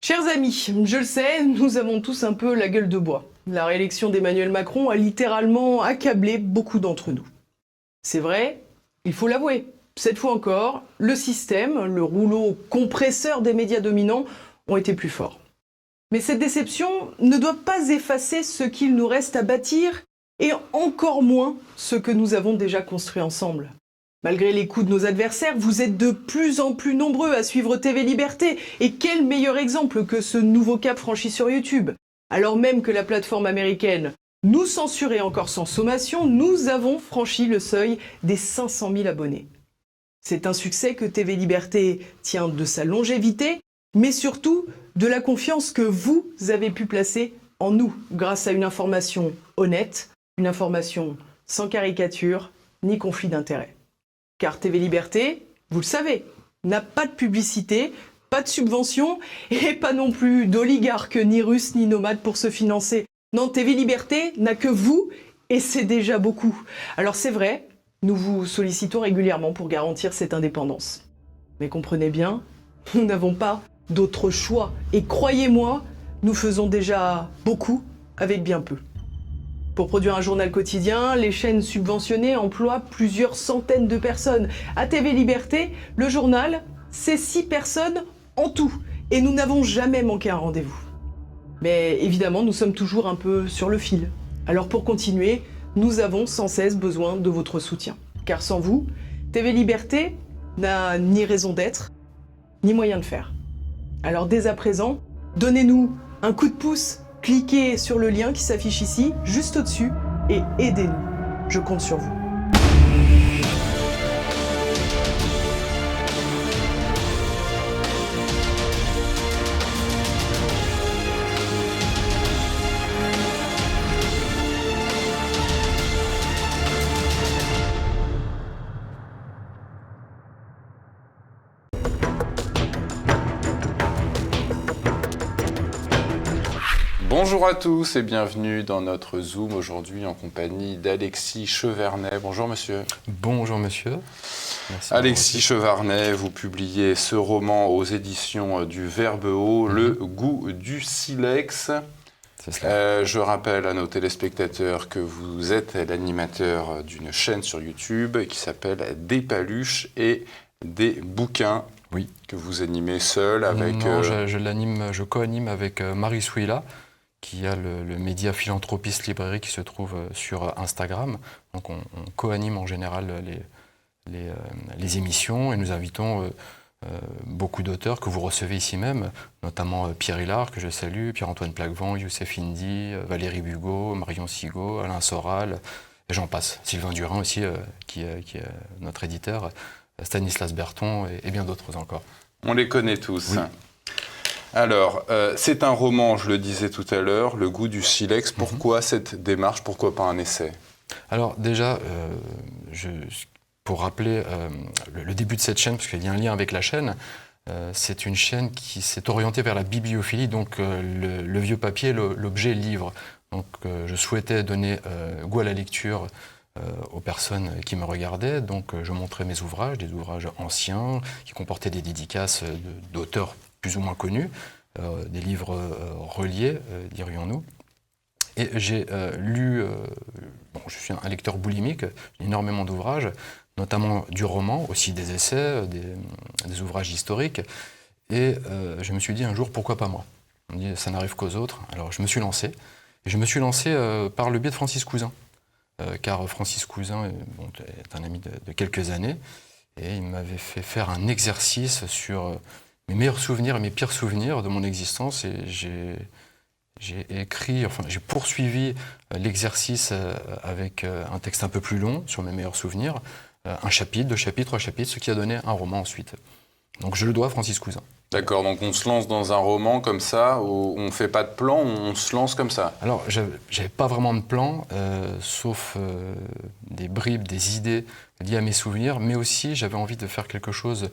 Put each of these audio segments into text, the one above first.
Chers amis, je le sais, nous avons tous un peu la gueule de bois. La réélection d'Emmanuel Macron a littéralement accablé beaucoup d'entre nous. C'est vrai, il faut l'avouer. Cette fois encore, le système, le rouleau compresseur des médias dominants ont été plus forts. Mais cette déception ne doit pas effacer ce qu'il nous reste à bâtir et encore moins ce que nous avons déjà construit ensemble. Malgré les coups de nos adversaires, vous êtes de plus en plus nombreux à suivre TV Liberté. Et quel meilleur exemple que ce nouveau cap franchi sur YouTube. Alors même que la plateforme américaine nous censurait encore sans sommation, nous avons franchi le seuil des 500 000 abonnés. C'est un succès que TV Liberté tient de sa longévité, mais surtout de la confiance que vous avez pu placer en nous, grâce à une information honnête, une information sans caricature ni conflit d'intérêts. Car TV Liberté, vous le savez, n'a pas de publicité, pas de subvention et pas non plus d'oligarques ni russes ni nomades pour se financer. Non, TV Liberté n'a que vous et c'est déjà beaucoup. Alors c'est vrai, nous vous sollicitons régulièrement pour garantir cette indépendance. Mais comprenez bien, nous n'avons pas d'autre choix. Et croyez-moi, nous faisons déjà beaucoup avec bien peu. Pour produire un journal quotidien, les chaînes subventionnées emploient plusieurs centaines de personnes. À TV Liberté, le journal, c'est 6 personnes en tout. Et nous n'avons jamais manqué un rendez-vous. Mais évidemment, nous sommes toujours un peu sur le fil. Alors pour continuer, nous avons sans cesse besoin de votre soutien. Car sans vous, TV Liberté n'a ni raison d'être, ni moyen de faire. Alors dès à présent, donnez-nous un coup de pouce. Cliquez sur le lien qui s'affiche ici, juste au-dessus, et aidez-nous. Je compte sur vous. Bonjour à tous et bienvenue dans notre Zoom aujourd'hui en compagnie d'Alexis Chevernet. Bonjour monsieur. Bonjour monsieur. Merci Alexis Chevernet, vous publiez ce roman aux éditions du Verbe Haut, Le goût du silex. C'est cela. Je rappelle à nos téléspectateurs que vous êtes l'animateur d'une chaîne sur YouTube qui s'appelle Des paluches et des bouquins. Oui. Que vous animez seul avec... Non, je co-anime avec Marie Souila, qui a le média Philanthropiste Librairie qui se trouve sur Instagram. Donc on co-anime en général les émissions et nous invitons beaucoup d'auteurs que vous recevez ici même, notamment Pierre Hillard, que je salue, Pierre-Antoine Plaquevent, Youssef Indy, Valérie Bugot, Marion Sigaud, Alain Soral, et j'en passe. Sylvain Durin aussi, qui est notre éditeur, Stanislas Berton et bien d'autres encore. On les connaît tous. Oui. Alors, c'est un roman, je le disais tout à l'heure, Le goût du silex. Pourquoi cette démarche? Pourquoi pas un essai? Alors déjà, pour rappeler le début de cette chaîne, parce qu'il y a un lien avec la chaîne, c'est une chaîne qui s'est orientée vers la bibliophilie, donc le vieux papier, l'objet livre. Donc je souhaitais donner goût à la lecture aux personnes qui me regardaient, donc je montrais mes ouvrages, des ouvrages anciens, qui comportaient des dédicaces d'auteurs plus ou moins connus, des livres reliés, dirions-nous. Et j'ai lu, je suis un lecteur boulimique, j'ai énormément d'ouvrages, notamment du roman, aussi des essais, des ouvrages historiques, et je me suis dit un jour, pourquoi pas moi? On me dit, ça n'arrive qu'aux autres, alors je me suis lancé, et je me suis lancé par le biais de Francis Cousin, car Francis Cousin est un ami de quelques années, et il m'avait fait faire un exercice sur mes meilleurs souvenirs et mes pires souvenirs de mon existence, et j'ai poursuivi l'exercice avec un texte un peu plus long sur mes meilleurs souvenirs, un chapitre, 2 chapitres, 3 chapitres, ce qui a donné un roman ensuite. Donc je le dois à Francis Cousin. D'accord, donc on se lance dans un roman comme ça, où on ne fait pas de plan, on se lance comme ça. Alors j'avais pas vraiment de plan, sauf des bribes, des idées liées à mes souvenirs, mais aussi j'avais envie de faire quelque chose,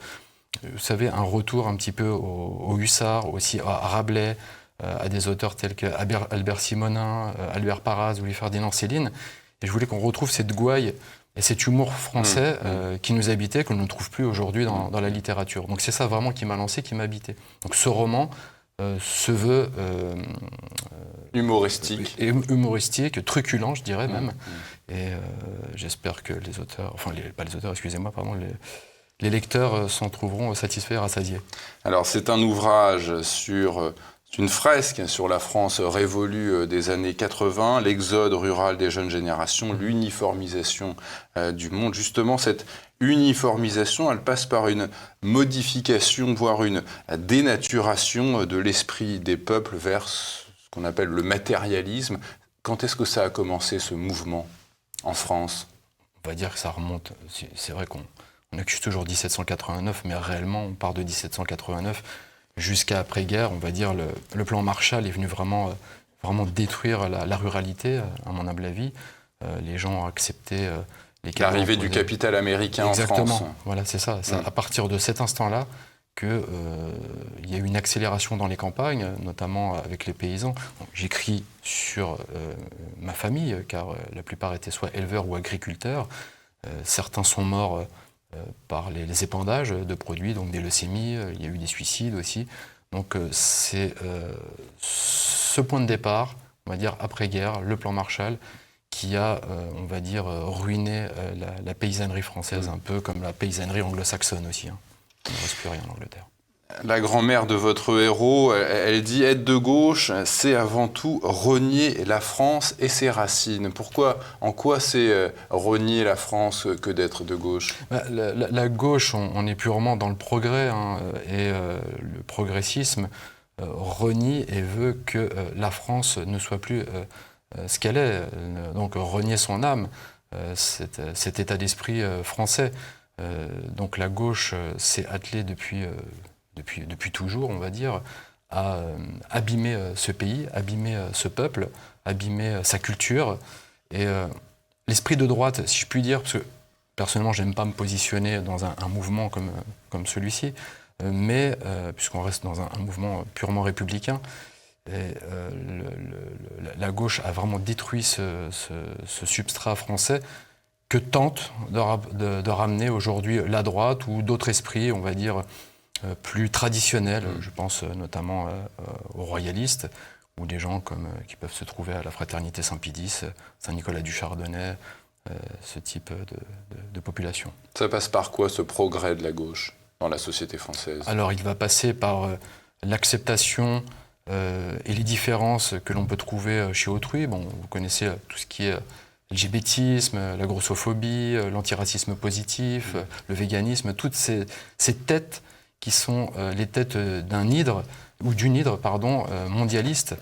vous savez, un retour un petit peu au Hussard, aussi à Rabelais, à des auteurs tels qu'Albert Simonin, Albert Parras, Louis Ferdinand Céline. Et je voulais qu'on retrouve cette gouaille et cet humour français qui nous habitait, que l'on ne trouve plus aujourd'hui dans la littérature. Donc c'est ça vraiment qui m'a lancé, qui m'a habité. Donc ce roman se veut Humoristique. humoristique, truculent, je dirais même. Et j'espère que les auteurs, pas les auteurs, excusez-moi, pardon, les lecteurs s'en trouveront satisfaits et rassasiés. Alors, c'est un ouvrage sur une fresque sur la France révolue des années 80, l'exode rural des jeunes générations, l'uniformisation du monde. Justement, cette uniformisation, elle passe par une modification, voire une dénaturation de l'esprit des peuples vers ce qu'on appelle le matérialisme. Quand est-ce que ça a commencé, ce mouvement, en France ? On va dire que ça remonte, c'est vrai qu'on accuse toujours 1789, mais réellement, on part de 1789 jusqu'à après-guerre. On va dire le plan Marshall est venu vraiment détruire la ruralité, à mon humble avis. Les gens ont accepté l'arrivée du capital américain en France. Exactement, voilà, c'est ça. C'est à partir de cet instant-là qu'il y a eu une accélération dans les campagnes, notamment avec les paysans. J'écris sur ma famille, car la plupart étaient soit éleveurs ou agriculteurs. Certains sont morts par les épandages de produits, donc des leucémies, il y a eu des suicides aussi. Donc c'est ce point de départ, on va dire après-guerre, le plan Marshall, qui a, on va dire, ruiné la paysannerie française, un peu comme la paysannerie anglo-saxonne aussi. Hein. Il ne reste plus rien en Angleterre. La grand-mère de votre héros, elle dit « Être de gauche, c'est avant tout renier la France et ses racines ». Pourquoi, en quoi c'est renier la France que d'être de gauche ? La gauche, on est purement dans le progrès, hein, et le progressisme renie et veut que la France ne soit plus ce qu'elle est, donc renier son âme, cet état d'esprit français. Donc la gauche s'est attelée depuis toujours, on va dire, à abîmer ce pays, abîmer ce peuple, abîmer sa culture. Et l'esprit de droite, si je puis dire, parce que personnellement, je n'aime pas me positionner dans un mouvement comme celui-ci, mais puisqu'on reste dans un mouvement purement républicain, et, la gauche a vraiment détruit ce substrat français que tente de ramener aujourd'hui la droite ou d'autres esprits, on va dire, plus traditionnels. Je pense notamment aux royalistes, ou des gens qui peuvent se trouver à la Fraternité Saint-Pédis, Saint-Nicolas du Chardonnay, ce type de population. Ça passe par quoi, ce progrès de la gauche dans la société française ? Alors, il va passer par l'acceptation et les différences que l'on peut trouver chez autrui. Bon, vous connaissez tout ce qui est LGBTisme, la grossophobie, l'antiracisme positif, le véganisme, toutes ces têtes qui sont les têtes d'un hydre, ou d'une hydre, pardon, mondialiste,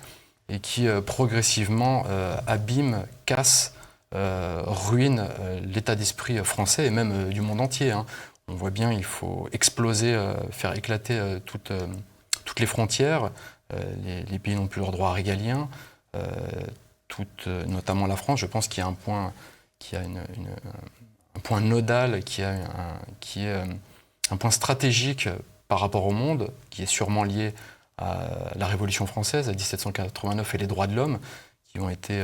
et qui progressivement abîment, cassent, ruinent l'état d'esprit français et même du monde entier. Hein. On voit bien, il faut exploser, faire éclater toutes les frontières. Les pays n'ont plus leur droit régalien. Notamment la France, je pense qu'il y a un point, un point nodal, qui est un point stratégique par rapport au monde, qui est sûrement lié à la Révolution française, à 1789, et les droits de l'homme, qui ont été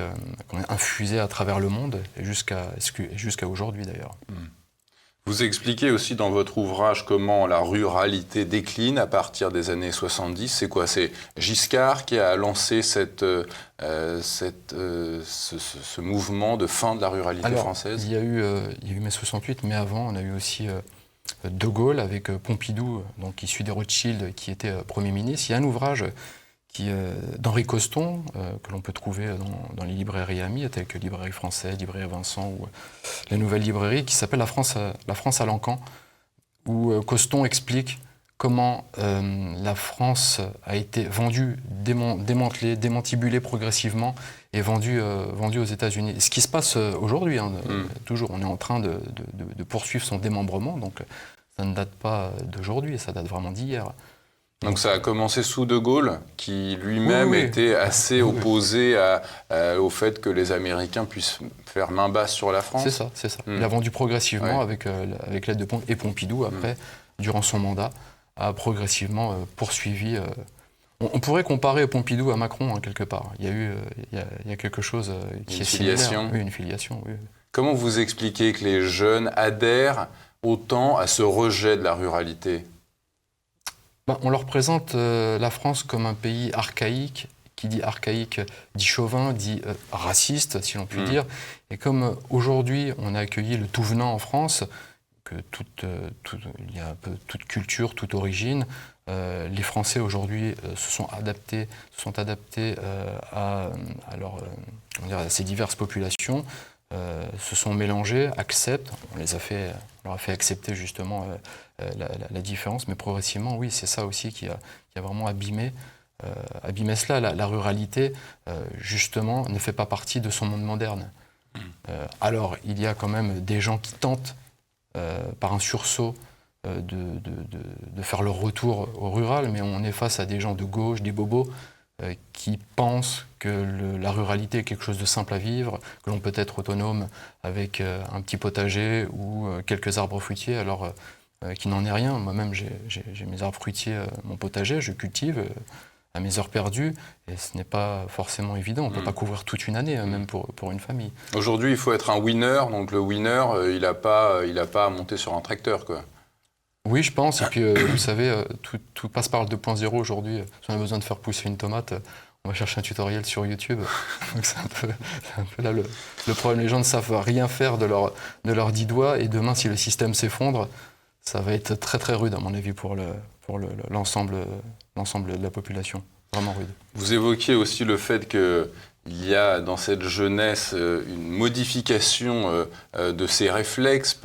infusés à travers le monde, et jusqu'à aujourd'hui d'ailleurs. Vous expliquez aussi dans votre ouvrage comment la ruralité décline à partir des années 70. C'est quoi ? C'est Giscard qui a lancé ce mouvement de fin de la ruralité française ? Il y a eu mai 68, mais avant, on a eu aussi De Gaulle avec Pompidou, donc issu des Rothschild, qui était Premier ministre. Il y a un ouvrage d'Henri Coston, que l'on peut trouver dans les librairies amies, telles que Librairie Française, Librairie Vincent ou la Nouvelle Librairie, qui s'appelle La France à l'encan, où Coston explique comment la France a été vendue, démantelée, démantibulée progressivement et vendue aux États-Unis. Ce qui se passe aujourd'hui, hein, toujours, on est en train de poursuivre son démembrement, donc ça ne date pas d'aujourd'hui, ça date vraiment d'hier. Donc ça a commencé sous De Gaulle, qui lui-même était assez opposé au fait que les Américains puissent faire main basse sur la France. C'est ça. Il a vendu progressivement avec l'aide de Pompidou, et Pompidou, après, durant son mandat, a progressivement poursuivi. On pourrait comparer Pompidou à Macron, hein, quelque part. Il y a quelque chose qui est similaire. Oui, une filiation. Oui. Comment vous expliquez que les jeunes adhèrent autant à ce rejet de la ruralité ? On leur présente la France comme un pays archaïque. Qui dit archaïque dit chauvin, dit raciste, si l'on peut dire. Et comme aujourd'hui, on a accueilli le tout venant en France, que il y a un peu toute culture, toute origine, les Français aujourd'hui se sont adaptés à ces diverses populations, se sont mélangés, acceptent. On leur a fait accepter justement la différence, mais progressivement, oui, c'est ça aussi qui a vraiment abîmé cela. La ruralité, justement, ne fait pas partie de son monde moderne. Alors, il y a quand même des gens qui tentent, par un sursaut, de faire leur retour au rural, mais on est face à des gens de gauche, des bobos, qui pensent que la ruralité est quelque chose de simple à vivre, que l'on peut être autonome avec un petit potager ou quelques arbres fruitiers, alors qu'il n'en est rien. Moi-même, j'ai mes arbres fruitiers, mon potager, je cultive à mes heures perdues, et ce n'est pas forcément évident. On ne peut pas couvrir toute une année, même pour une famille. Aujourd'hui, il faut être un winner, donc le winner, il n'a pas à monter sur un tracteur, quoi. Oui, je pense, et puis vous savez, tout passe par le 2.0 aujourd'hui. Si on a besoin de faire pousser une tomate, on va chercher un tutoriel sur YouTube. Donc c'est un peu là le problème. Les gens ne savent rien faire de leurs 10 doigts, et demain, si le système s'effondre, ça va être très très rude, à mon avis, pour l'ensemble de la population. Vraiment rude. Vous évoquiez aussi le fait qu'il y a dans cette jeunesse une modification de ses réflexes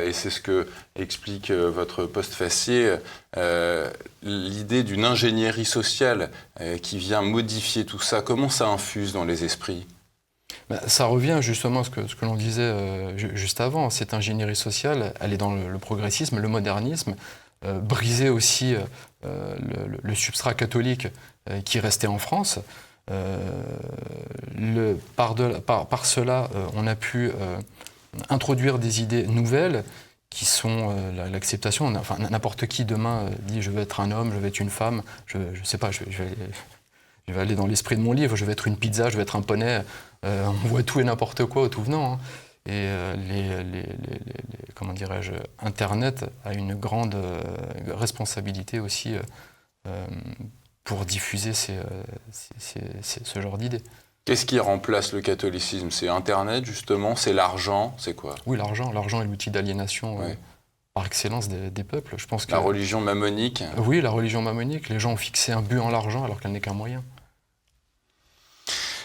et c'est ce que explique votre postfacier, l'idée d'une ingénierie sociale qui vient modifier tout ça. Comment ça infuse dans les esprits ? Ça revient justement à ce que l'on disait juste avant. Cette ingénierie sociale, elle est dans le progressisme, le modernisme, briser aussi le substrat catholique qui restait en France. Par cela, on a pu introduire des idées nouvelles qui sont l'acceptation. Enfin, n'importe qui demain dit « je veux être un homme, je veux être une femme », je ne sais pas, je vais aller dans l'esprit de mon livre, je vais être une pizza, je vais être un poney, on voit tout et n'importe quoi au tout venant. Hein. Et comment dirais-je, Internet a une grande responsabilité aussi pour diffuser ce genre d'idées. Qu'est-ce qui remplace le catholicisme ? C'est Internet, justement ? C'est l'argent ? C'est quoi ? Oui, l'argent est l'outil d'aliénation par excellence des peuples. Je pense que, la religion mammonique ? Oui, la religion mammonique. Les gens ont fixé un but en l'argent alors qu'elle n'est qu'un moyen.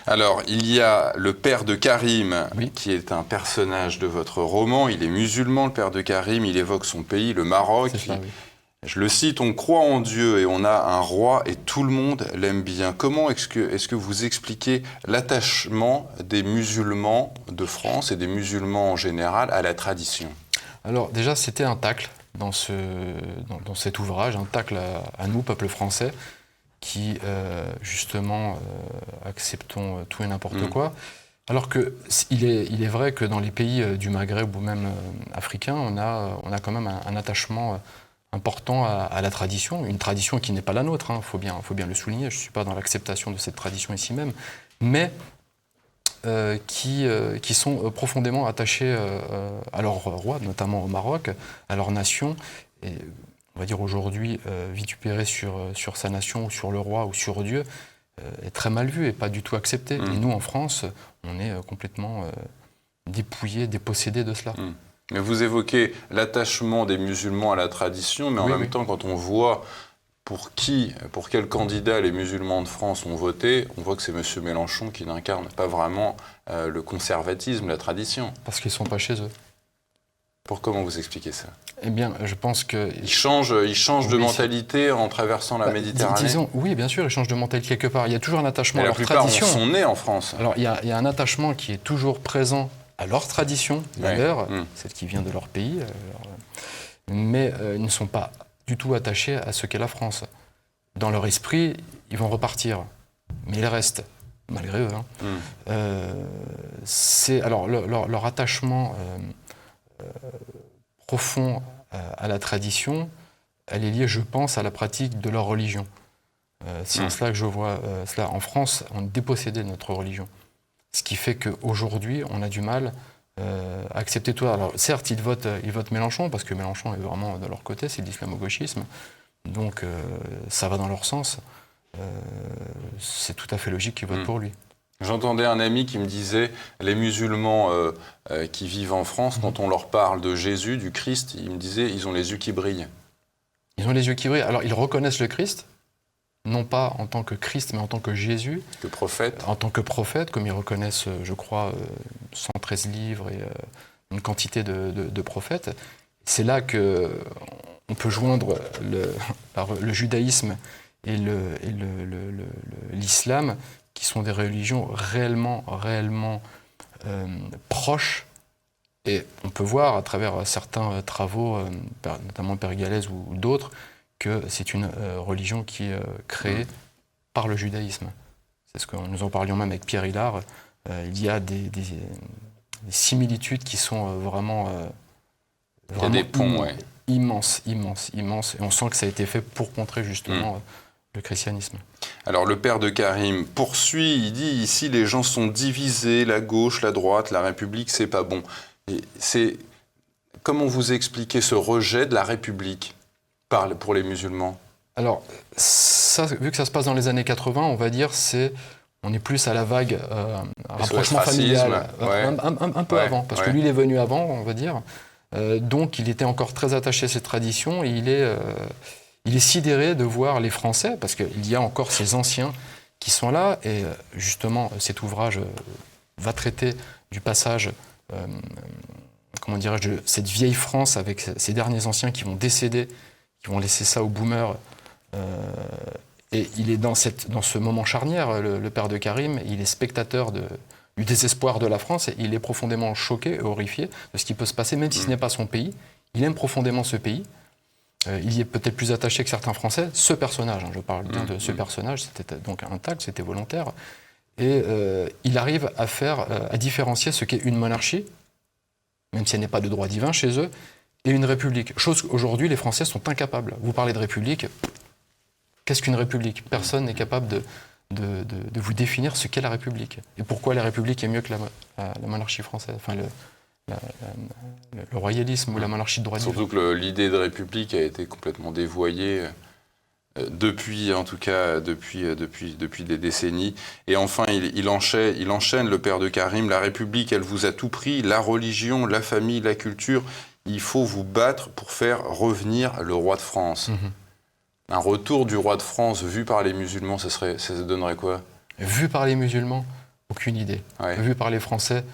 Alors, il y a le père de Karim, oui, qui est un personnage de votre roman. Il est musulman, le père de Karim. Il évoque son pays, le Maroc. C'est ça, oui. Je le cite, « On croit en Dieu et on a un roi et tout le monde l'aime bien ». Comment est-ce que vous expliquez l'attachement des musulmans de France et des musulmans en général à la tradition ? Alors déjà, c'était un tacle dans cet ouvrage, un tacle à nous, peuple français, qui justement acceptons tout et n'importe quoi. Alors qu'il est vrai que dans les pays du Maghreb ou même africains, on a quand même un attachement important à la tradition, une tradition qui n'est pas la nôtre, hein, faut bien le souligner, je ne suis pas dans l'acceptation de cette tradition ici même, mais qui sont profondément attachés à leur roi, notamment au Maroc, à leur nation, et on va dire aujourd'hui vitupérer sur sa nation ou sur le roi ou sur Dieu est très mal vu et pas du tout accepté. Et nous, en France, on est complètement dépouillés, dépossédés de cela. Mais vous évoquez l'attachement des musulmans à la tradition, mais en même temps, quand on voit pour quel candidat les musulmans de France ont voté, on voit que c'est M. Mélenchon qui n'incarne pas vraiment le conservatisme, la tradition. Parce qu'ils ne sont pas chez eux. Comment vous expliquez ça ? Eh bien, je pense que... Ils changent de mentalité en traversant la Méditerranée. Disons, oui, bien sûr, ils changent de mentalité quelque part. Il y a toujours un attachement à leur tradition. La plupart sont nés en France. Alors, il y a un attachement qui est toujours présent à leur tradition, d'ailleurs, celle qui vient de leur pays, mais ils ne sont pas du tout attachés à ce qu'est la France. Dans leur esprit, ils vont repartir, mais ils restent, malgré eux. Alors, leur attachement profond à la tradition, elle est liée, je pense, à la pratique de leur religion. C'est en cela que je vois cela. En France, on est dépossédé de notre religion. Ce qui fait qu'aujourd'hui, on a du mal à accepter tout. Alors, certes, ils votent Mélenchon, parce que Mélenchon est vraiment de leur côté, c'est l'islamo-gauchisme, donc ça va dans leur sens. C'est tout à fait logique qu'ils votent pour lui. J'entendais un ami qui me disait, les musulmans qui vivent en France, quand on leur parle de Jésus, du Christ, il me disait, ils ont les yeux qui brillent. Ils ont les yeux qui brillent. Alors, ils reconnaissent le Christ, non pas en tant que Christ, mais en tant que Jésus. Que prophète. En tant que prophète, comme ils reconnaissent, je crois, 113 livres et une quantité de prophètes. C'est là qu'on peut joindre le judaïsme et l'islam, qui sont des religions réellement proches. Et on peut voir à travers certains travaux, notamment Père Galès ou d'autres, que c'est une religion qui est créée par le judaïsme. C'est ce que nous en parlions même avec Pierre Hillard. Il y a des similitudes qui sont vraiment il y a des ponts, immenses. Et on sent que ça a été fait pour contrer justement le christianisme. Alors le père de Karim poursuit, il dit ici les gens sont divisés, la gauche, la droite, la République, c'est pas bon. Et c'est comment vous expliquez ce rejet de la République pour les musulmans? Alors ça, vu que ça se passe dans les années 80, on va dire on est plus à la vague rapprochement familial, un peu avant, parce que lui il est venu avant, on va dire. Donc il était encore très attaché à cette tradition et il est sidéré de voir les Français, parce qu'il y a encore ces anciens qui sont là, et justement cet ouvrage va traiter du passage, comment dirais-je, de cette vieille France avec ces derniers anciens qui vont décéder, qui vont laisser ça aux boomers. Et il est dans ce moment charnière, le père de Karim, il est spectateur du désespoir de la France, et il est profondément choqué et horrifié de ce qui peut se passer, même si ce n'est pas son pays. Il aime profondément ce pays. Il y est peut-être plus attaché que certains Français. Ce personnage, je parle bien de ce personnage, c'était donc un tact, c'était volontaire. Et il arrive à différencier ce qu'est une monarchie, même si elle n'est pas de droit divin chez eux, et une république. Chose qu'aujourd'hui, les Français sont incapables. Vous parlez de république, qu'est-ce qu'une république? Personne n'est capable de vous définir ce qu'est la république. Et pourquoi la république est mieux que la monarchie française, enfin le royalisme ou la monarchie de droit divin. Surtout que l'idée de république a été complètement dévoyée depuis, en tout cas, depuis des décennies. Et enfin, il enchaîne, le père de Karim, la République, elle vous a tout pris, la religion, la famille, la culture. Il faut vous battre pour faire revenir le roi de France. Un retour du roi de France vu par les musulmans, ça donnerait quoi? Vu par les musulmans, aucune idée. Ouais. Vu par les Français,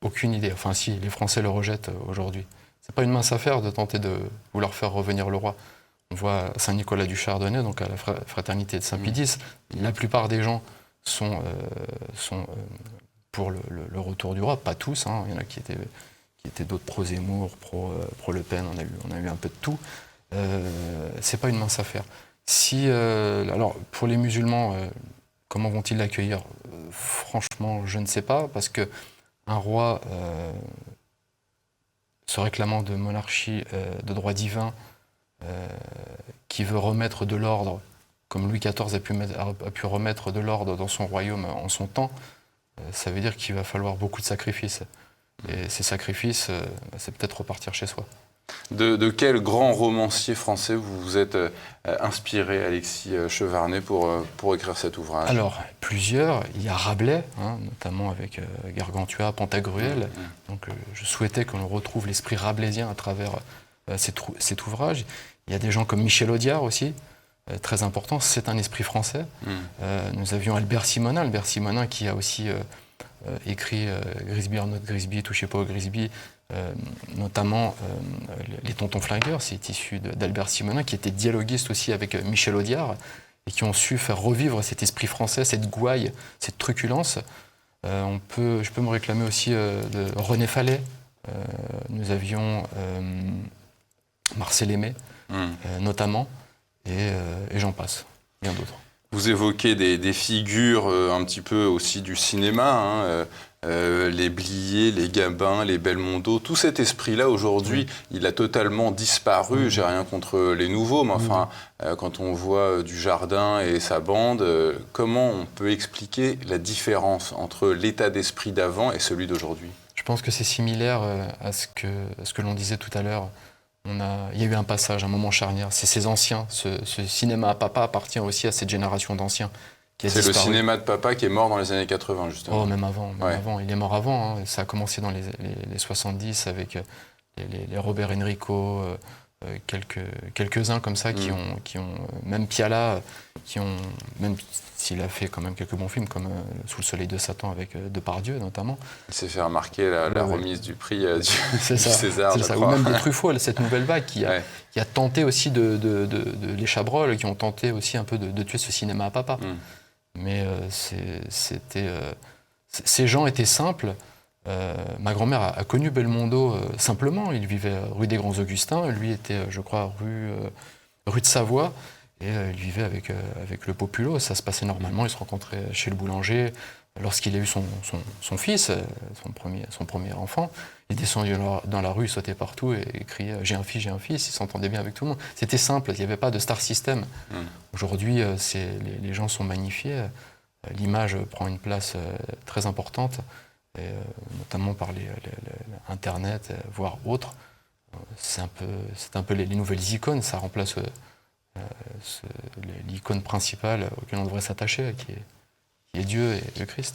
aucune idée. Enfin si, les Français le rejettent aujourd'hui. C'est pas une mince affaire de tenter de vouloir faire revenir le roi. On voit à Saint-Nicolas du Chardonnay, donc à la fraternité de Saint-Pédis, la plupart des gens sont pour le retour du roi, pas tous, hein. Il y en a qui étaient d'autres pro-Zemmour, pro-Le Pen, on a eu un peu de tout. C'est pas une mince affaire. Alors pour les musulmans, comment vont-ils l'accueillir? Franchement, je ne sais pas, parce que un roi se réclamant de monarchie de droit divin, qui veut remettre de l'ordre, comme Louis XIV a pu remettre de l'ordre dans son royaume en son temps, ça veut dire qu'il va falloir beaucoup de sacrifices. Et ces sacrifices, c'est peut-être repartir chez soi. De quel grand romancier français vous vous êtes inspiré, Alexis Chevarnet, pour écrire cet ouvrage? Alors, plusieurs. Il y a Rabelais, hein, notamment avec Gargantua, Pantagruel. Donc, je souhaitais que l'on retrouve l'esprit rabelaisien à travers cet ouvrage. Il y a des gens comme Michel Audiard aussi, très important. C'est un esprit français. Nous avions Albert Simonin qui a aussi écrit Grisby, Arnaud de Grisby, Touchez pas au Grisby, notamment Les Tontons Flingueurs, c'est issu d'Albert Simonin, qui était dialoguiste aussi avec Michel Audiard, et qui ont su faire revivre cet esprit français, cette gouaille, cette truculence. Je peux me réclamer aussi de René Fallet. Nous avions Marcel Aimé, notamment, et j'en passe, bien d'autres. Vous évoquez des figures un petit peu aussi du cinéma, hein, les Blier, les Gabin, les Belmondo. Tout cet esprit-là, aujourd'hui, il a totalement disparu. J'ai rien contre les nouveaux, mais enfin, quand on voit Dujardin et sa bande, comment on peut expliquer la différence entre l'état d'esprit d'avant et celui d'aujourd'hui? Je pense que c'est similaire à ce que l'on disait tout à l'heure Il y a eu un passage, un moment charnière. C'est ces anciens. Ce cinéma à papa appartient aussi à cette génération d'anciens. C'est le cinéma de papa qui est mort dans les années 80, justement. Oh, même avant. Il est mort avant. Hein. Ça a commencé dans les 70 avec les Robert Enrico, quelques-uns comme ça qui ont même Piala, même s'il a fait quand même quelques bons films comme Sous le soleil de Satan avec Depardieu notamment. Il s'est fait remarquer la remise du prix du César. C'est ça. Ou même des Truffaut, cette nouvelle vague qui a tenté aussi les Chabrol, qui ont tenté aussi un peu de tuer ce cinéma à papa. Mais ces gens étaient simples. Ma grand-mère a connu Belmondo simplement. Il vivait rue des Grands Augustins. Lui était, je crois, rue de Savoie. Et il vivait avec le populo. Ça se passait normalement. Il se rencontrait chez le boulanger. Lorsqu'il a eu son fils, son premier enfant, il descendait dans la rue, il sautait partout et criait « J'ai un fils, j'ai un fils ». Il s'entendait bien avec tout le monde. C'était simple. Il n'y avait pas de star system. Aujourd'hui, les gens sont magnifiés. L'image prend une place très importante. Et, notamment par Internet, voire autres. C'est un peu les nouvelles icônes, ça remplace l'icône principale auquel on devrait s'attacher, qui est Dieu et le Christ.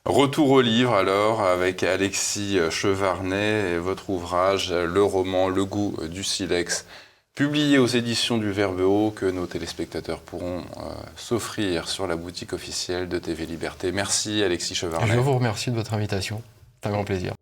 Retour au livre alors, avec Alexis Chevarnet et votre ouvrage, le roman Le goût du silex, publié aux éditions du Verbe Haut, que nos téléspectateurs pourront s'offrir sur la boutique officielle de TV Liberté. Merci Alexis Chevarnet. Je vous remercie de votre invitation, c'est un grand plaisir.